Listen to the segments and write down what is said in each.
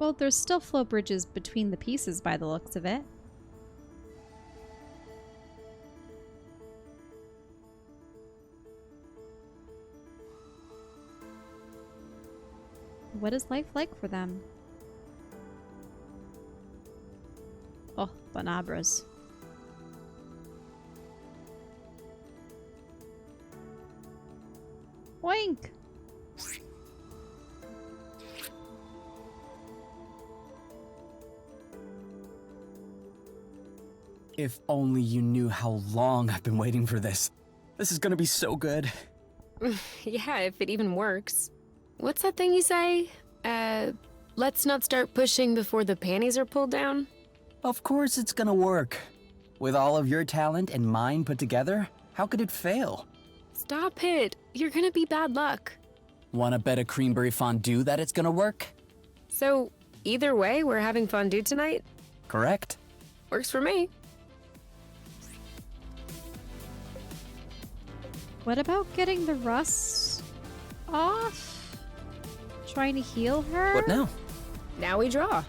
Well, there's still flow bridges between the pieces by the looks of it. What is life like for them? Oh, Banabras. Wink! If only you knew how long I've been waiting for this. This is gonna be so good. Yeah, if it even works. What's that thing you say? Let's not start pushing before the panties are pulled down? Of course it's gonna work. With all of your talent and mine put together, how could it fail? Stop it. You're gonna be bad luck. Wanna bet a creamberry fondue that it's gonna work? So, either way, we're having fondue tonight? Correct. Works for me. What about getting the rust off? Trying to heal her? What now? Now we draw.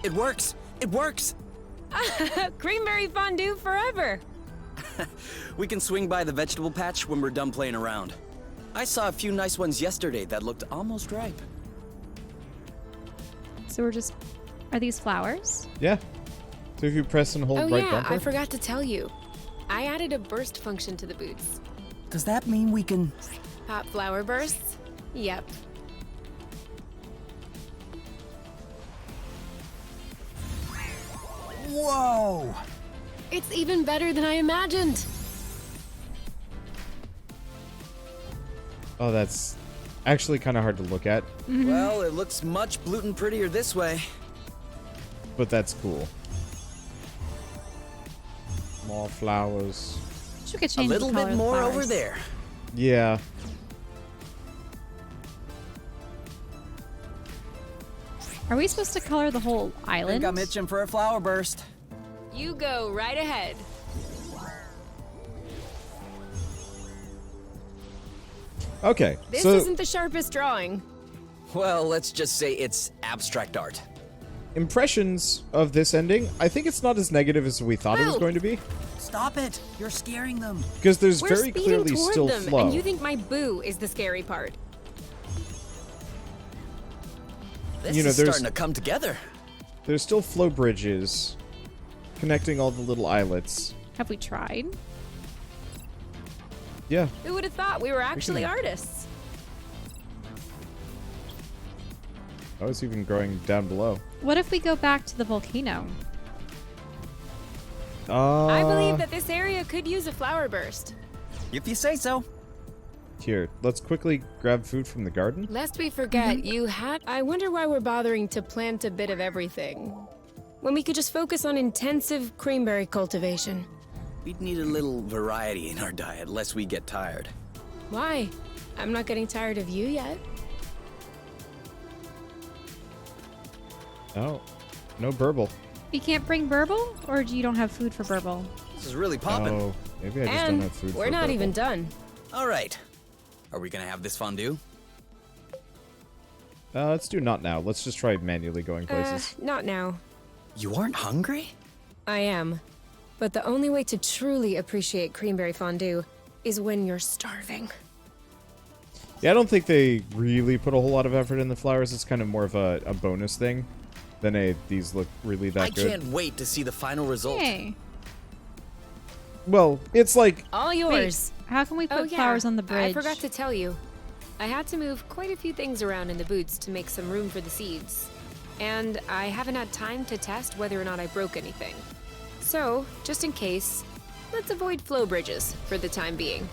It works! It works! Creamberry fondue forever! We can swing by the vegetable patch when we're done playing around. I saw a few nice ones yesterday that looked almost ripe. So we're just... Are these flowers? Yeah. So if you press and hold Oh right yeah, bumper. I forgot to tell you. I added a burst function to the boots. Does that mean we can... Pop flower bursts? Yep. Whoa! It's even better than I imagined. Oh, that's actually kind of hard to look at, Well, it looks much blootin' prettier this way. but that's cool. More flowers. Should we could A change little the color bit of the more over flowers. there. Yeah. Are we supposed to color the whole I island? think I'm itching for a flower burst. You go right ahead. Okay. This so isn't the sharpest drawing. Well, let's just say it's abstract art. impressions of this ending, I think it's not as negative as we thought it was Well- going to be. Stop it! You're scaring them. Because there's We're very speeding clearly toward still them, flow. and you think my boo is the scary part. This You know, is there's- starting to come together. There's still flow bridges connecting all the little islets. Have we tried? Yeah. Who would have thought we were actually artists? Oh, it's even growing down below. What if we go back to the volcano? I believe that this area could use a flower burst. If you say so. Here, let's quickly grab food from the garden. Lest we forget, you had... I wonder why we're bothering to plant a bit of everything, when we could just focus on intensive creamberry cultivation. We'd need a little variety in our diet, lest we get tired. Why? I'm not getting tired of you yet. Oh, no burble. You can't bring burble? Or you don't have food for burble? This is really popping. Oh, maybe I just don't And have food we're for not burble. even done. All right. Are we gonna have this fondue? Let's do not now. Let's just try manually going places. Not now. You aren't hungry? I am. But the only way to truly appreciate creamberry fondue is when you're starving. Yeah, I don't think they really put a whole lot of effort in the flowers. It's kind of more of a bonus thing than these look really that I good. can't wait to see the final result. Yay. Well, it's like... All yours. How can we put Oh, yeah. flowers on the bridge? I forgot to tell you. I had to move quite a few things around in the boots to make some room for the seeds. And I haven't had time to test whether or not I broke anything. So, just in case, let's avoid flow bridges for the time being.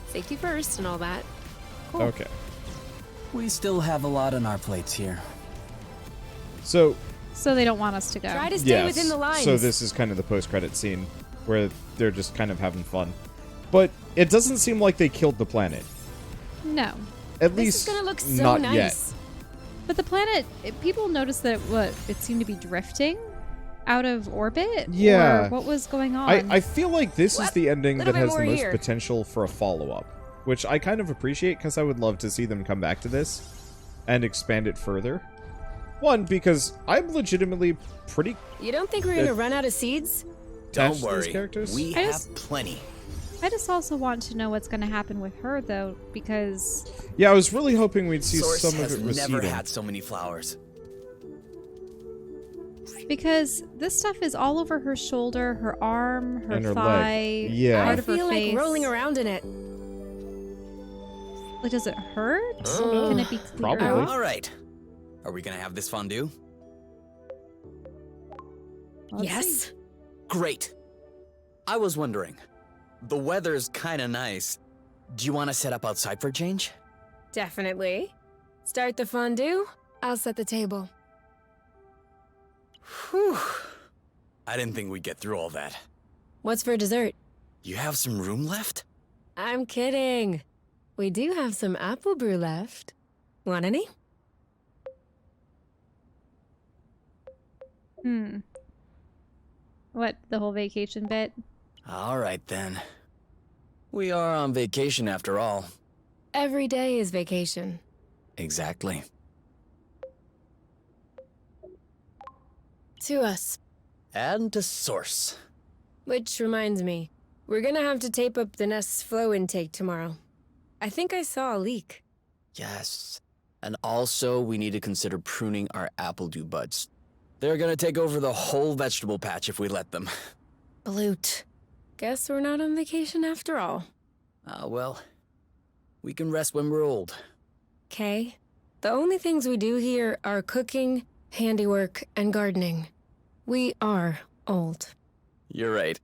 Safety first and all that. Cool. Okay. We still have a lot on our plates here. So, So they don't want us to go. Try to stay yes. within the lines. So this is kind of the post-credit scene where they're just kind of having fun. But it doesn't seem like they killed the planet. No. At This least is gonna look so not nice. yet. But the planet, people noticed that it seemed to be drifting out of orbit? Yeah. Or what was going on? I feel like this is What? the ending Little that bit has the more most here. potential for a follow-up. which I kind of appreciate because I would love to see them come back to this and expand it further. One, because I'm legitimately pretty You don't think we're gonna run out of seeds? Don't attached to these worry, characters. we I have just- plenty. I just also want to know what's going to happen with her, though, because Yeah, I was really hoping we'd see Source some of has it never receding. had so many flowers. this stuff is all over her shoulder, her arm, her And her thigh, leg. Yeah. part I of her feel like face. rolling around in it. Like, does it hurt? don't know. Can it be cleared Probably. off? All right. Are we gonna have this fondue? Let's Yes. see. Great. I was wondering, the weather's kinda nice. Do you want to set up outside for a change? Definitely. Start the fondue. I'll set the table. Whew. I didn't think we'd get through all that. What's for dessert? You have some room left? I'm kidding. We do have some apple brew left. Want any? What, the whole vacation bit? All right then. We are on vacation after all. Every day is vacation. Exactly. To us. And to Source. Which reminds me, we're gonna have to tape up the nest's flow intake tomorrow. I think I saw a leak. Yes. And also, we need to consider pruning our apple dew buds. They're gonna take over the whole vegetable patch if we let them. Bloot. Guess we're not on vacation after all. Ah, well. We can rest when we're old. Okay. The only things we do here are cooking, handiwork, and gardening. We are old. You're right.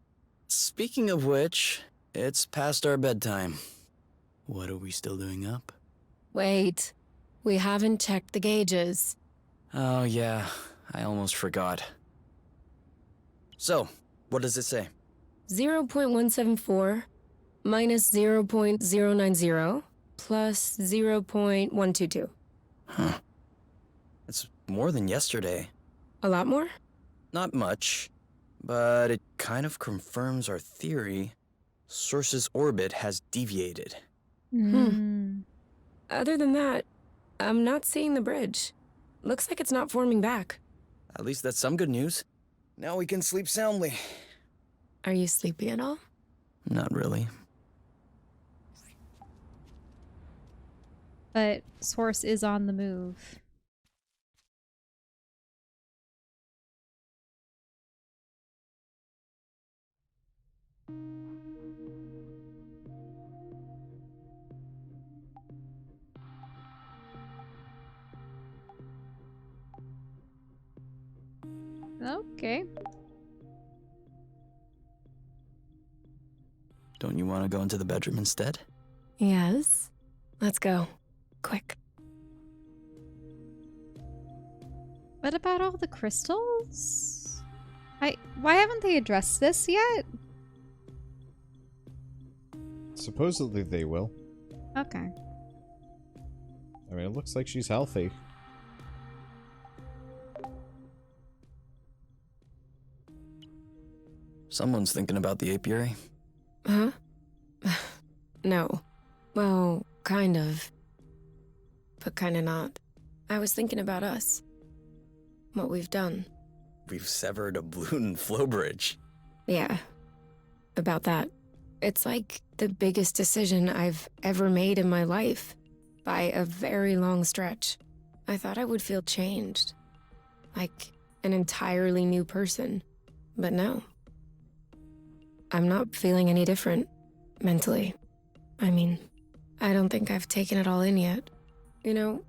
Speaking of which, it's past our bedtime. What are we still doing up? Wait. We haven't checked the gauges. Oh, yeah. I almost forgot. So, what does it say? 0.174 minus 0.090 plus 0.122. Huh. It's more than yesterday. A lot more? Not much, but it kind of confirms our theory. Source's orbit has deviated. Other than that, I'm not seeing the bridge. Looks like it's not forming back. At least that's some good news. Now we can sleep soundly. Are you sleepy at all? Not really. But Source is on the move. Okay. Don't you want to go into the bedroom instead? Yes. Let's go. Quick. What about all the crystals? Why haven't they addressed this yet? Supposedly they will. Okay. I mean, it looks like she's healthy. Someone's thinking about the apiary. Huh? No. Well, kind of. But kind of not. I was thinking about us. What we've done. We've severed a balloon flow bridge. Yeah. About that. It's like the biggest decision I've ever made in my life. By a very long stretch. I thought I would feel changed. Like an entirely new person. But no. I'm not feeling any different. Mentally. I mean, I don't think I've taken it all in yet. You know,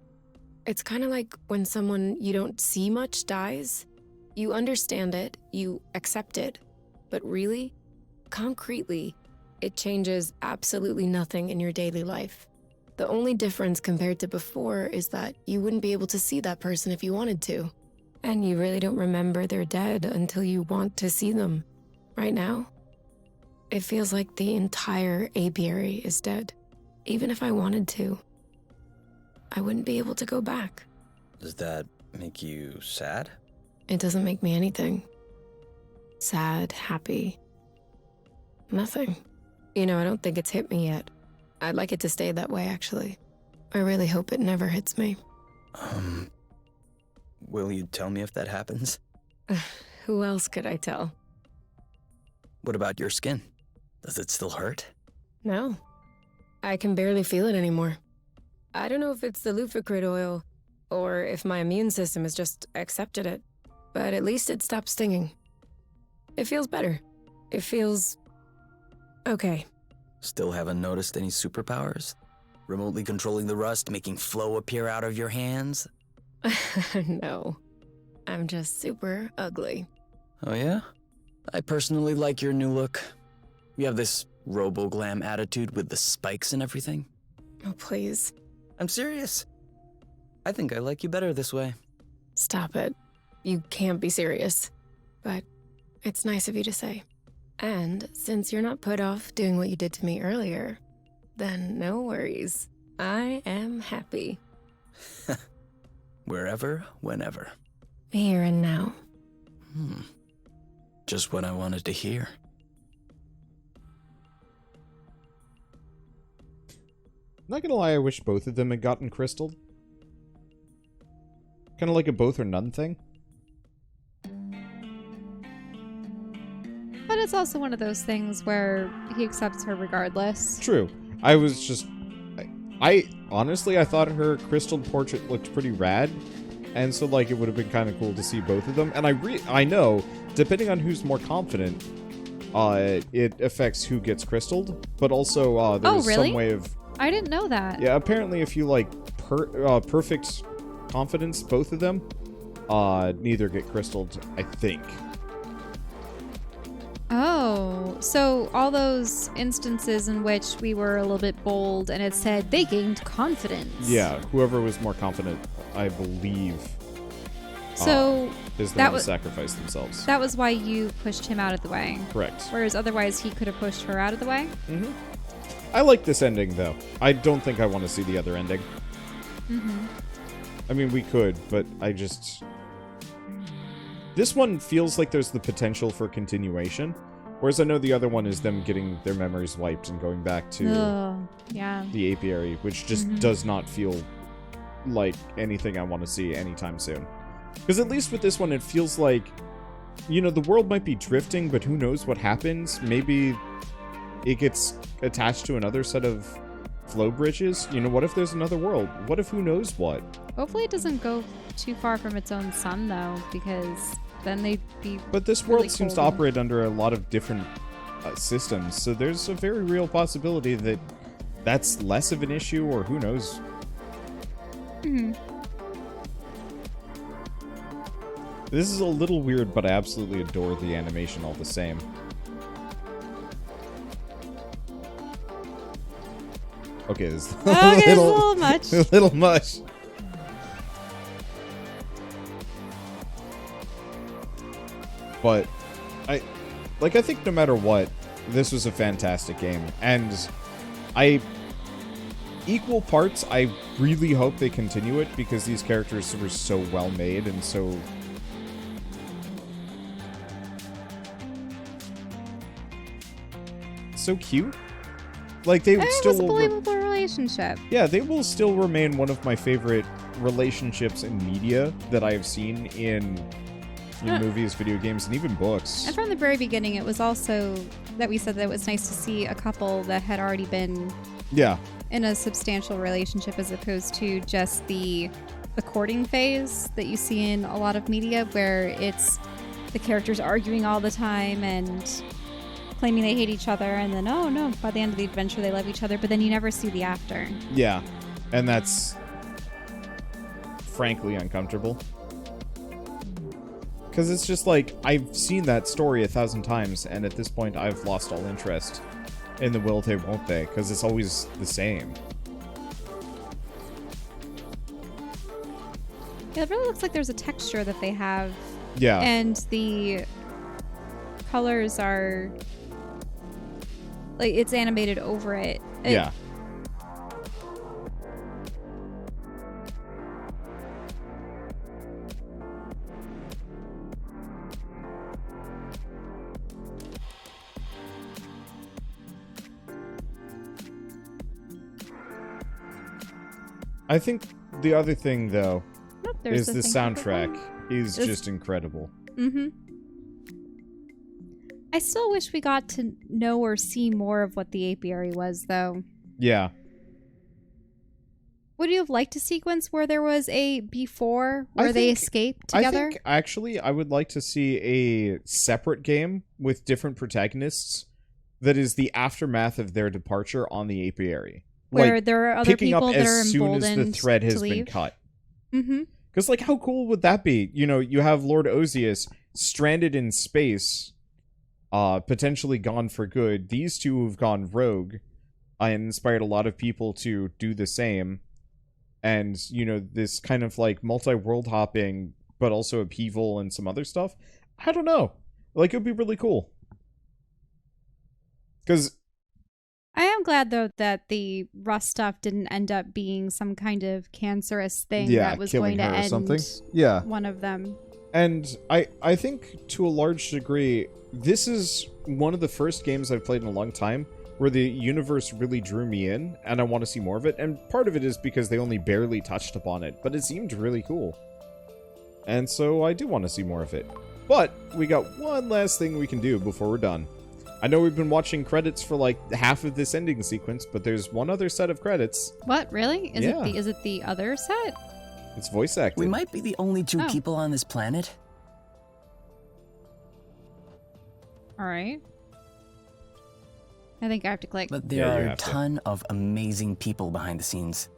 it's kind of like when someone you don't see much dies. You understand it, you accept it. But really, concretely, it changes absolutely nothing in your daily life. The only difference compared to before is that you wouldn't be able to see that person if you wanted to. And you really don't remember they're dead until you want to see them. Right now, it feels like the entire apiary is dead. Even if I wanted to, I wouldn't be able to go back. Does that make you sad? It doesn't make me anything. Sad, happy. Nothing. You know, I don't think it's hit me yet. I'd like it to stay that way, actually. I really hope it never hits me. Will you tell me if that happens? Who else could I tell? What about your skin? Does it still hurt? No. I can barely feel it anymore. I don't know if it's the Lufacrid oil, or if my immune system has just accepted it, but at least it stopped stinging. It feels better. It feels... okay. Still haven't noticed any superpowers? Remotely controlling the rust, making flow appear out of your hands? No. I'm just super ugly. Oh yeah? I personally like your new look. You have this robo-glam attitude with the spikes and everything. Oh, please. I'm serious. I think I like you better this way. Stop it. You can't be serious. But it's nice of you to say. And since you're not put off doing what you did to me earlier, then no worries. I am happy. Wherever, whenever. Here and now. Just what I wanted to hear. Not gonna lie, I wish both of them had gotten crystalled. Kind of like a both or none thing. But it's also one of those things where he accepts her regardless. True. I was just... I honestly, I thought her crystal portrait looked pretty rad. And so, like, it would have been kind of cool to see both of them. And I know, depending on who's more confident, it affects who gets crystalled. But also, there's some way of... I didn't know that. Yeah, apparently if you, like, perfect confidence, both of them, neither get crystalled, I think. Oh, so all those instances in which we were a little bit bold and it said they gained confidence. Yeah, whoever was more confident, I believe, so is the one to sacrifice themselves. That was why you pushed him out of the way. Correct. Whereas otherwise he could have pushed her out of the way. Mm-hmm. I like this ending, though. I don't think I want to see the other ending. Mm-hmm. I mean, we could, but I just... This one feels like there's the potential for continuation, whereas I know the other one is them getting their memories wiped and going back to the apiary, which just does not feel like anything I want to see anytime soon. Because at least with this one, it feels like, you know, the world might be drifting, but who knows what happens? Maybe it gets attached to another set of flow bridges. You know, what if there's another world? What if who knows what? Hopefully it doesn't go too far from its own sun, though, because then they'd be... But this world seems to operate under a lot of different systems, so there's a very real possibility that that's less of an issue, or who knows. Mm-hmm. This is a little weird, but I absolutely adore the animation all the same. Okay, this is a little much. A little much. But I think no matter what, this was a fantastic game. And equal parts, I really hope they continue it, because these characters were so well made and so... so cute. Like, they still... It was a believable relationship. Yeah, they will still remain one of my favorite relationships in media that I have seen in movies, video games, and even books. And from the very beginning, it was also that we said that it was nice to see a couple that had already been in a substantial relationship, as opposed to just the courting phase that you see in a lot of media, where it's the characters arguing all the time and claiming they hate each other, and then, oh no, by the end of the adventure they love each other, but then you never see the after. Yeah, and that's frankly uncomfortable. Because it's just like, I've seen that story 1,000 times, and at this point I've lost all interest in the will they, won't they, because it's always the same. Yeah, it really looks like there's a texture that they have. Yeah. And the colors are... like, it's animated over it. Yeah. I think the other thing, though, Nope, is there's the thing for soundtrack people. is just incredible. Mm-hmm. I still wish we got to know or see more of what the apiary was, though. Yeah. Would you have liked a sequence where there was a before where they escaped together? I think, actually, I would like to see a separate game with different protagonists that is the aftermath of their departure on the apiary. Where like, there are other picking people up that are as soon as emboldened the thread has to been leave. cut. Mm-hmm. Because, like, how cool would that be? You know, you have Lord Osius stranded in space, potentially gone for good. These two have gone rogue and inspired a lot of people to do the same. And, you know, this kind of, like, multi-world hopping, but also upheaval and some other stuff. I don't know. Like, it would be really cool. Because I am glad, though, that the Rust stuff didn't end up being some kind of cancerous thing that was going to end one of them. And I think, to a large degree, this is one of the first games I've played in a long time where the universe really drew me in, and I want to see more of it. And part of it is because they only barely touched upon it, but it seemed really cool. And so I do want to see more of it. But we got one last thing we can do before we're done. I know we've been watching credits for like half of this ending sequence, but there's one other set of credits. What, really? Is Yeah. it the other set? It's voice acting. We might be the only two Oh. people on this planet. All right. I think I have to click. But there Yeah, you are a have to. ton of amazing people behind the scenes.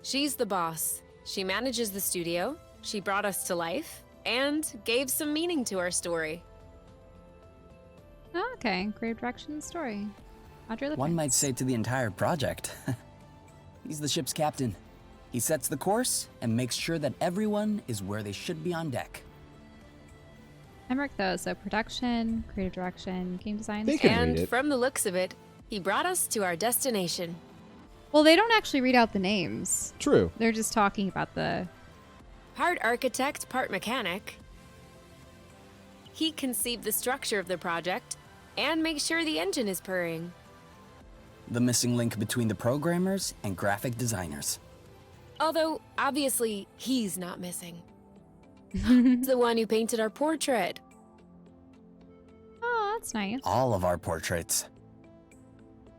She's the boss. She manages the studio, she brought us to life, and gave some meaning to our story. Oh, okay. Creative direction story. Audrey Lipton. One might say to the entire project. He's the ship's captain. He sets the course and makes sure that everyone is where they should be on deck. Emmerich, though, so production, creative direction, game design. They can read And it. from the looks of it, he brought us to our destination. Well, they don't actually read out the names. True. They're just talking about the... Part architect, part mechanic. He conceived the structure of the project and makes sure the engine is purring. The missing link between the programmers and graphic designers. Although, obviously, he's not missing. He's the one who painted our portrait. Oh, that's nice. All of our portraits.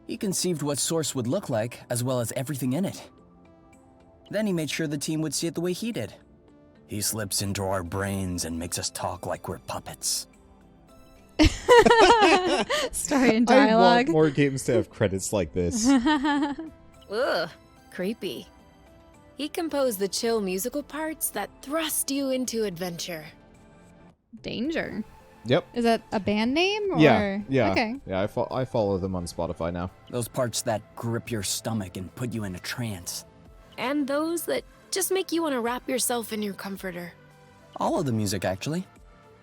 He conceived what Source would look like, as well as everything in it. Then he made sure the team would see it the way he did. He slips into our brains and makes us talk like we're puppets. Story and I dialogue. want more games to have credits like this. Ugh, creepy. He composed the chill musical parts that thrust you into adventure. Danger. Yep. Is that a band name? Or... Yeah. Okay. Yeah, I follow them on Spotify now. Those parts that grip your stomach and put you in a trance. And those that just make you want to wrap yourself in your comforter. All of the music, actually.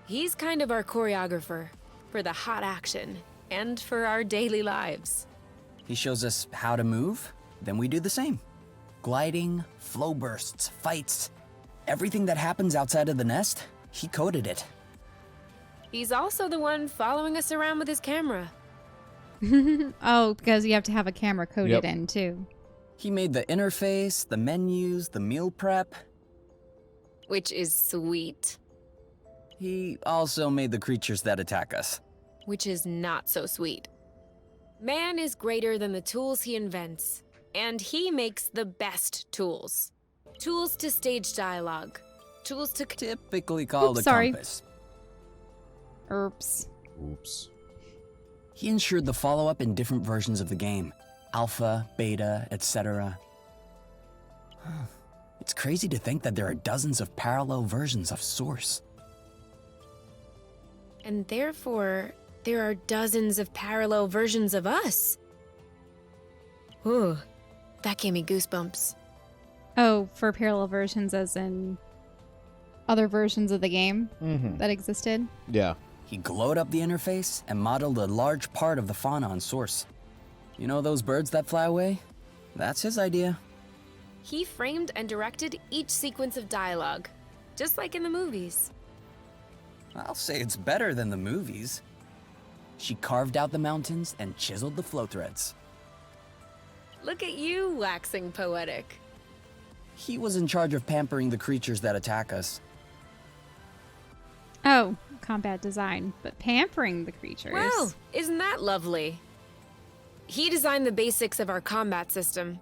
He's kind of our choreographer for the hot action and for our daily lives. He shows us how to move, then we do the same. Gliding, flow bursts, fights. Everything that happens outside of the nest, he coded it. He's also the one following us around with his camera. Oh, because you have to have a camera coded Yep. in, too. He made the interface, the menus, the meal prep. Which is sweet. He also made the creatures that attack us. Which is not so sweet. Man is greater than the tools he invents, and he makes the best tools. Tools to stage dialogue. Tools to... Typically called Oops, a sorry. compass. Oops. Oops. He ensured the follow-up in different versions of the game. Alpha, beta, etc. It's crazy to think that there are dozens of parallel versions of Source. And therefore, there are dozens of parallel versions of us. Ooh, that gave me goosebumps. Oh, for parallel versions as in other versions of the game Mm-hmm. that existed? Yeah. He glowed up the interface and modeled a large part of the fauna on Source. You know those birds that fly away? That's his idea. He framed and directed each sequence of dialogue, just like in the movies. I'll say it's better than the movies. She carved out the mountains and chiseled the flow threads. Look at you waxing poetic. He was in charge of pampering the creatures that attack us. Oh, combat design, but pampering the creatures. Well, isn't that lovely? He designed the basics of our combat system.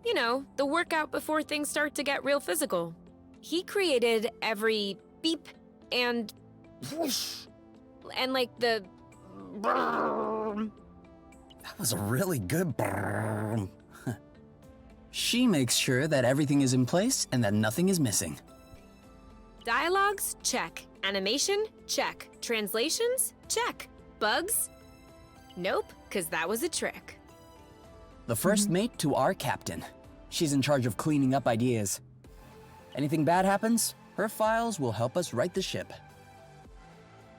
You know, the workout before things start to get real physical. He created every beep and whoosh, and like the brrrr. That was a really good brrrr. She makes sure that everything is in place and that nothing is missing. Dialogues? Check. Animation? Check. Translations? Check. Bugs? Nope, because that was a trick. The first mate to our captain. She's in charge of cleaning up ideas. Anything bad happens, her files will help us right the ship.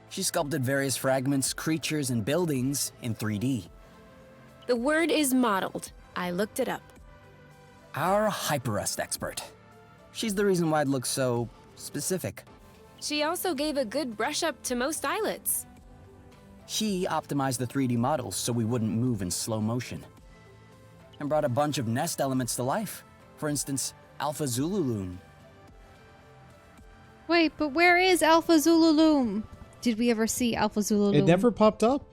She sculpted various fragments, creatures, and buildings in 3D. The word is modeled. I looked it up. Our hyperrust expert. She's the reason why it looks so specific. She also gave a good brush up to most eyelets. She optimized the 3D models so we wouldn't move in slow motion. And brought a bunch of nest elements to life. For instance, Alpha Zululum. Wait, but where is Alpha Zululum? Did we ever see Alpha Zululum? It never popped up.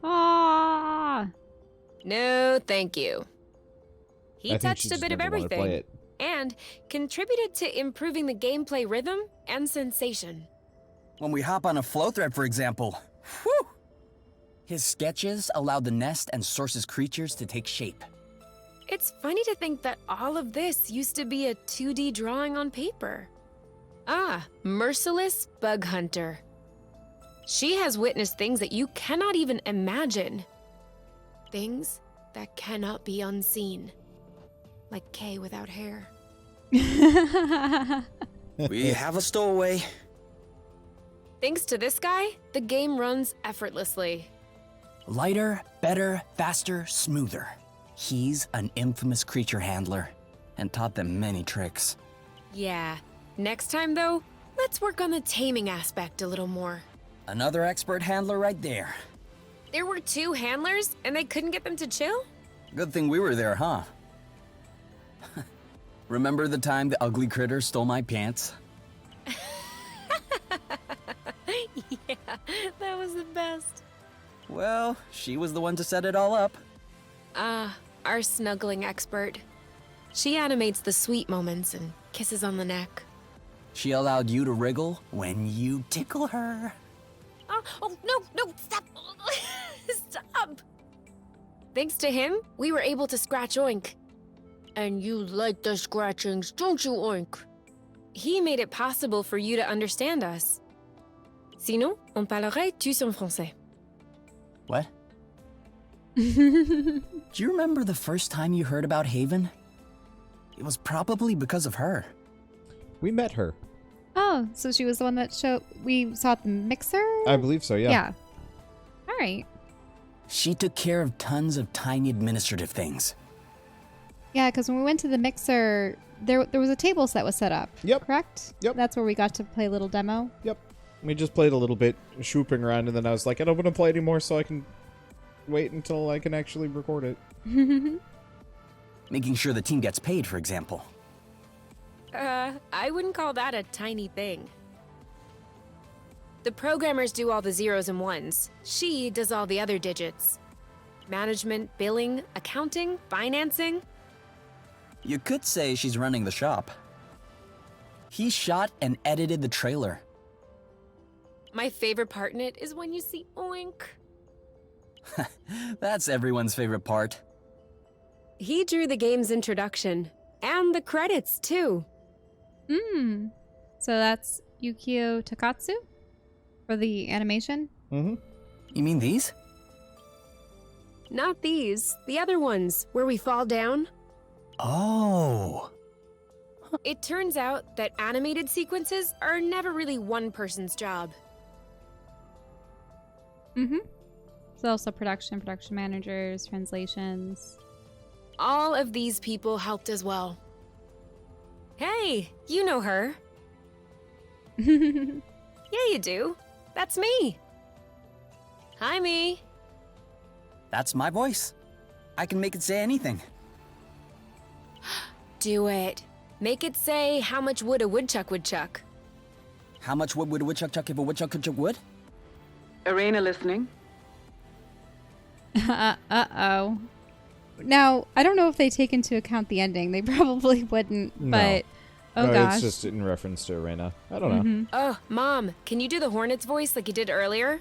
Ah. No, thank you. I He think she touched a just bit of never wanted to play everything it. and contributed to improving the gameplay rhythm and sensation. When we hop on a flow thread, for example. Whew! His sketches allowed the nest and source's creatures to take shape. It's funny to think that all of this used to be a 2D drawing on paper. Ah, Merciless Bug Hunter. She has witnessed things that you cannot even imagine. Things that cannot be unseen. Like Kay without hair. We have a stowaway. Thanks to this guy, the game runs effortlessly. Lighter, better, faster, smoother. He's an infamous creature handler and taught them many tricks. Yeah. Next time, though, let's work on the taming aspect a little more. Another expert handler right there. There were 2 handlers, and they couldn't get them to chill? Good thing we were there, huh? Remember the time the ugly critter stole my pants? Yeah, that was the best. Well, she was the one to set it all up. Ah, our snuggling expert. She animates the sweet moments and kisses on the neck. She allowed you to wriggle when you tickle her. Oh, no, stop! Stop! Thanks to him, we were able to scratch Oink. And you like the scratchings, don't you, Oink? He made it possible for you to understand us. Sinon, on parlerait tous en français. What? Do you remember the first time you heard about Haven? It was probably because of her. We met her. Oh, so she was the one that we saw at the mixer? I believe so, yeah. Yeah. All right. She took care of tons of tiny administrative things. Yeah, because when we went to the mixer, there was a table set was set up. Yep. Correct? Yep. That's where we got to play a little demo. Yep. We just played a little bit, swooping around, and then I was like, I don't want to play anymore, so I can wait until I can actually record it. Making sure the team gets paid, for example. I wouldn't call that a tiny thing. The programmers do all the zeros and ones. She does all the other digits. Management, billing, accounting, financing. You could say she's running the shop. He shot and edited the trailer. My favorite part in it is when you see Oink. That's everyone's favorite part. He drew the game's introduction. And the credits, too. So that's Yukio Takatsu for the animation? Mm-hmm. You mean these? Not these. The other ones, where we fall down. Oh. It turns out that animated sequences are never really one person's job. So also production managers, translations. All of these people helped as well. Hey, you know her. Yeah, you do. That's me. Hi, me. That's my voice. I can make it say anything. Do it. Make it say how much wood a woodchuck would chuck. How much wood would a woodchuck chuck if a woodchuck could chuck wood? Arena listening. Uh-oh. Now, I don't know if they take into account the ending. They probably wouldn't, but... Oh, no, gosh. It's just in reference to Arena. I don't know. Oh, Mom, can you do the Hornet's voice like you did earlier?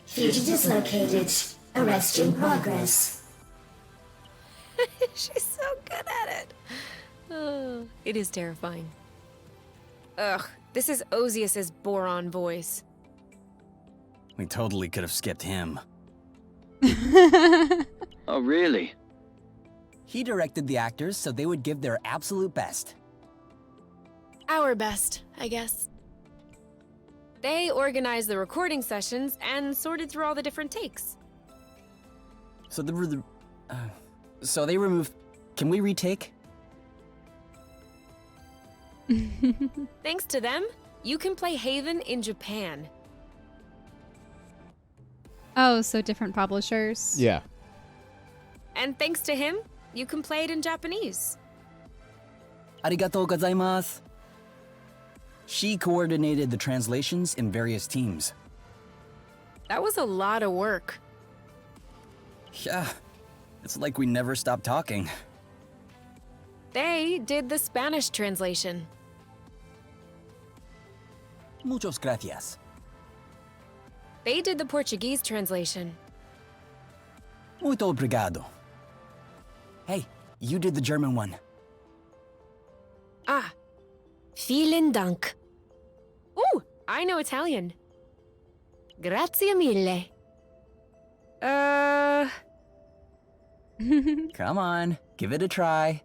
Fugitives located. Arrest in progress. She's so good at it. Oh, it is terrifying. Ugh, this is Osius's boron voice. We totally could have skipped him. Oh, really? He directed the actors so they would give their absolute best. Our best, I guess. They organized the recording sessions and sorted through all the different takes. So they removed... Can we retake? Thanks to them, you can play Haven in Japan. Oh, so different publishers. Yeah. And thanks to him, you can play it in Japanese. Arigatou gozaimasu. She coordinated the translations in various teams. That was a lot of work. Yeah, it's like we never stopped talking. They did the Spanish translation. Muchas gracias. They did the Portuguese translation. Muito obrigado. Hey, you did the German one. Ah, vielen Dank. Ooh, I know Italian. Grazie mille. Come on, give it a try.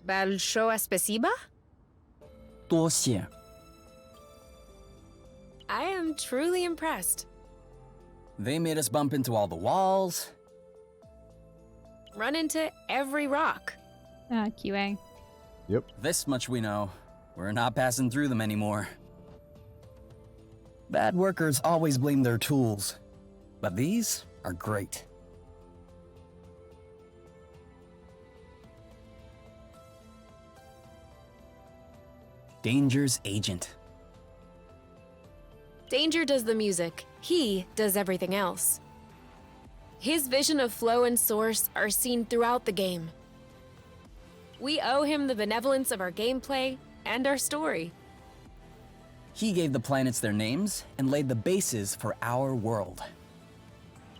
Большое спасибо? 多谢. I am truly impressed. They made us bump into all the walls. Run into every rock. QA. Yep. This much we know. We're not passing through them anymore. Bad workers always blame their tools, but these are great. Danger's agent. Danger does the music. He does everything else. His vision of flow and source are seen throughout the game. We owe him the benevolence of our gameplay and our story. He gave the planets their names and laid the bases for our world.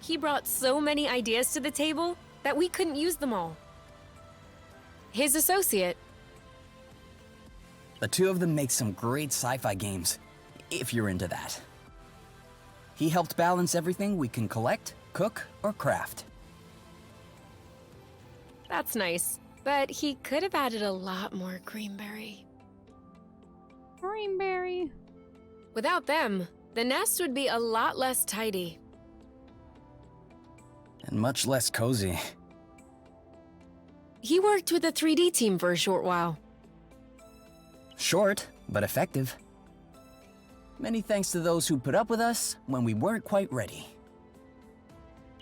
He brought so many ideas to the table that we couldn't use them all. His associate. The two of them make some great sci-fi games, if you're into that. He helped balance everything we can collect, cook, or craft. That's nice, but he could have added a lot more Greenberry. Greenberry. Without them, the nest would be a lot less tidy. And much less cozy. He worked with the 3D team for a short while. Short, but effective. Many thanks to those who put up with us when we weren't quite ready.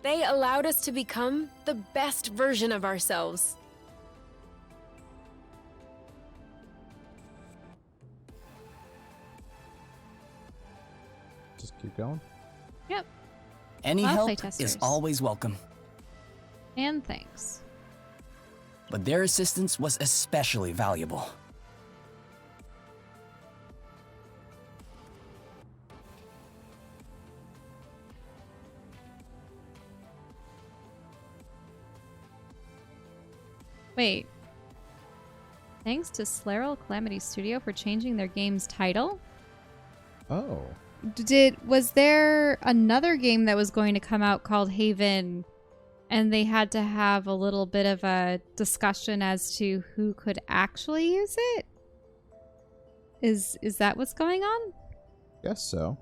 They allowed us to become the best version of ourselves. Just keep going. Yep. Any Well, help playtesters. is always welcome, And thanks. but their assistance was especially valuable. Wait. Thanks to Slaral Calamity Studio for changing their game's title? Oh. Was there another game that was going to come out called Haven and they had to have a little bit of a discussion as to who could actually use it? Is that what's going on? Guess so.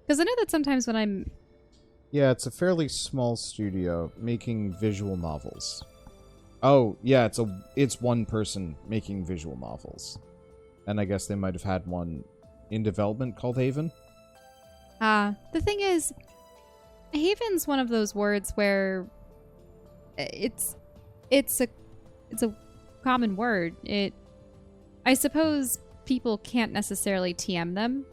Because I know that sometimes when I'm... Yeah, it's a fairly small studio making visual novels. Oh, yeah, it's one person making visual novels. And I guess they might have had one in development called Haven. The thing is, Haven's one of those words where it's a common word. I suppose people can't necessarily TM them,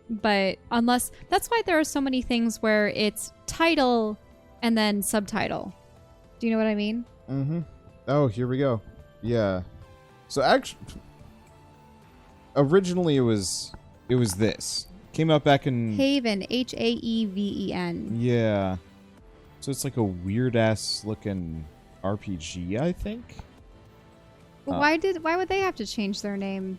but unless that's why there are so many things where it's title and then subtitle. Do you know what I mean? Mm-hmm. Oh, here we go. Yeah. So actually, originally it was this. Came out back in Haven, Haeven. Yeah. So it's like a weird ass looking RPG, I think. Why would they have to change their name?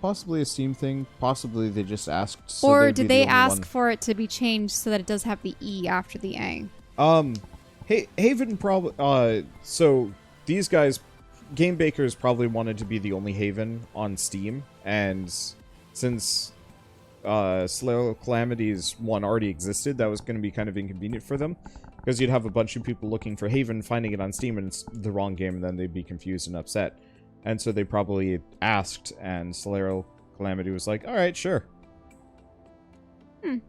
Possibly a Steam thing. Possibly they just asked. So Or did they ask for it to be changed so that it does have the E after the A? Haven probably. So these guys, Game Bakers, probably wanted to be the only Haven on Steam, and since Slayer Calamity's one already existed, that was going to be kind of inconvenient for them, because you'd have a bunch of people looking for Haven, finding it on Steam, and it's the wrong game, and then they'd be confused and upset. And so they probably asked, and Slayer Calamity was like, "All right, sure." I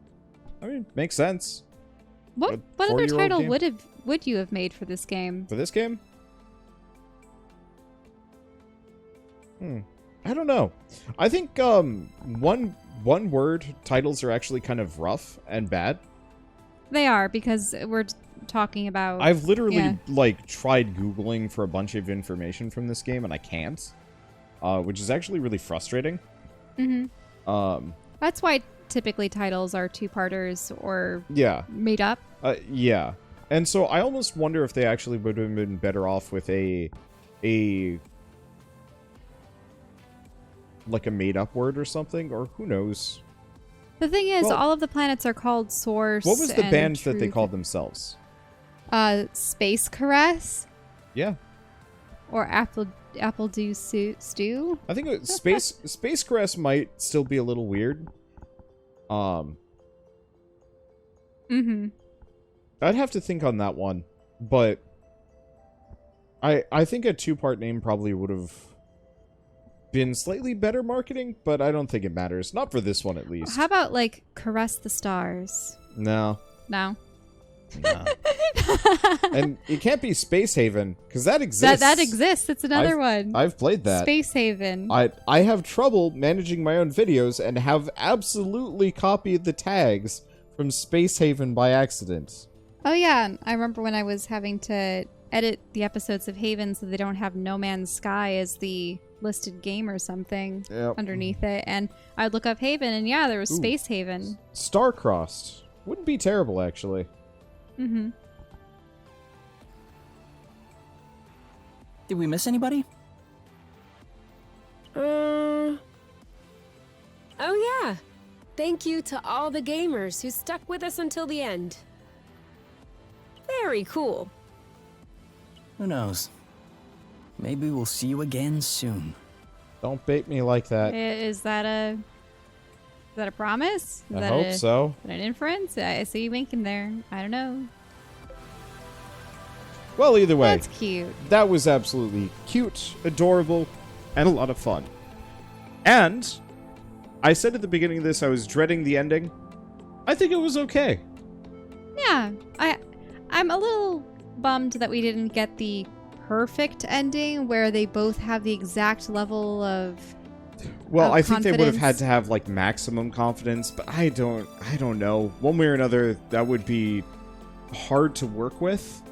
mean, makes sense. What other title would you have made for this game? For this game? I don't know. I think one word titles are actually kind of rough and bad. They are, because we're talking about... I've literally like tried Googling for a bunch of information from this game and I can't, which is actually really frustrating. That's why typically titles are two-parters or made up. Yeah. And so I almost wonder if they actually would have been better off with a like a made-up word or something, or who knows. The thing is, all of the planets are called Source. What was the band that they called themselves? Space Caress? Yeah. Or Apple Dew Stew? I think Space Caress might still be a little weird. I'd have to think on that one, but I think a two-part name probably would have been slightly better marketing, but I don't think it matters. Not for this one, at least. How about, like, Caress the Stars? No. No? No. And it can't be Space Haven, because that exists. That exists. It's another one. I've played that. Space Haven. I have trouble managing my own videos and have absolutely copied the tags from Space Haven by accident. Oh, yeah. I remember when I was having to edit the episodes of Haven so they don't have No Man's Sky as the listed game or something underneath it, and I'd look up Haven, and there was Space Haven. Star-crossed. Wouldn't be terrible, actually. Did we miss anybody? Oh yeah. Thank you to all the gamers who stuck with us until the end. Very cool. Who knows? Maybe we'll see you again soon. Don't bait me like that. Is that a promise? I hope so. Is that an inference? I see you winking there. I don't know. Well, either way. That's cute. That was absolutely cute, adorable, and a lot of fun. And I said at the beginning of this I was dreading the ending. I think it was okay. Yeah. I'm a little bummed that we didn't get the perfect ending where they both have the exact level of I think they would have had to have like maximum confidence, but I don't know. One way or another, that would be hard to work with.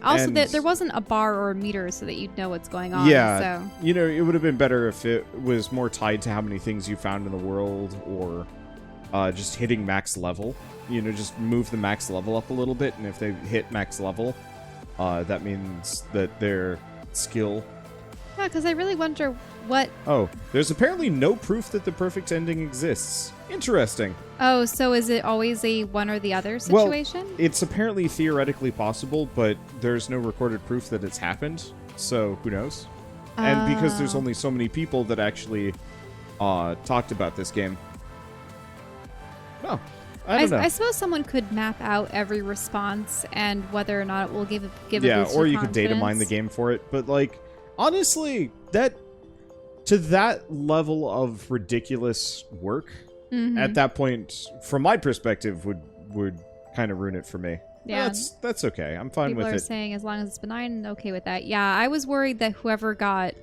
Also, there wasn't a bar or a meter so that you'd know what's going on. Yeah, so. It would have been better if it was more tied to how many things you found in the world, or just hitting max level. Just move the max level up a little bit, and if they hit max level, that means that their skill... Yeah, because I really wonder what... Oh, there's apparently no proof that the perfect ending exists. Interesting. Oh, so is it always a one or the other situation? Well, it's apparently theoretically possible, but there's no recorded proof that it's happened, so who knows? And because there's only so many people that actually talked about this game. No. I don't know. I suppose someone could map out every response and whether or not it will give a boost or to you could data mine the game for it. But like, honestly, to that level of ridiculous work, at that point, from my perspective, would kind of ruin it for me. Yeah. That's okay. I'm fine People with are it. saying as long as it's benign, okay with that. Yeah, I was worried that whoever got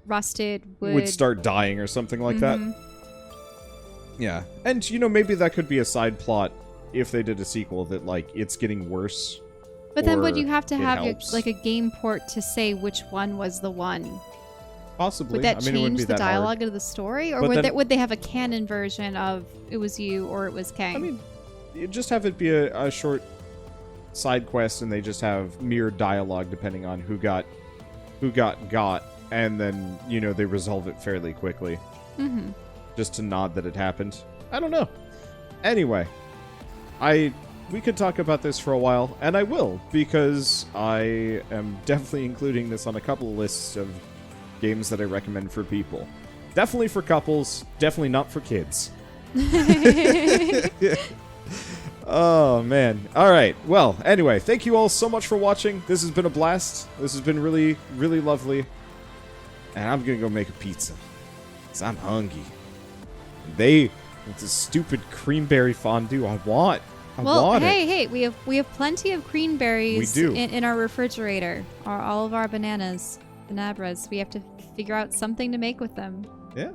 rusted would start dying or something like that. Yeah. And, maybe that could be a side plot if they did a sequel that, like, it's getting worse. But then would you have to have helps. like a game port to say which one was the one? Possibly. Would that it wouldn't change be the that dialogue hard. of the story? Or But would they have a canon version of it was you or it was Kang? I mean, you just have it be a short side quest, and they just have mirrored dialogue depending on who got, and then, they resolve it fairly quickly. Just to nod that it happened. I don't know. Anyway, we could talk about this for a while, and I will, because I am definitely including this on a couple of lists of games that I recommend for people. Definitely for couples, definitely not for kids. Oh, man. All right. Well, anyway, thank you all so much for watching. This has been a blast. This has been really, really lovely. And I'm going to go make a pizza, because I'm hungry. With this stupid creamberry fondue I want. I want it. Hey, we have plenty of creamberries We do. in our refrigerator. All of our bananas, banabras. We have to figure out something to make with them. Yeah.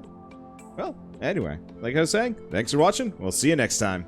Well, anyway, like I was saying, thanks for watching. We'll see you next time.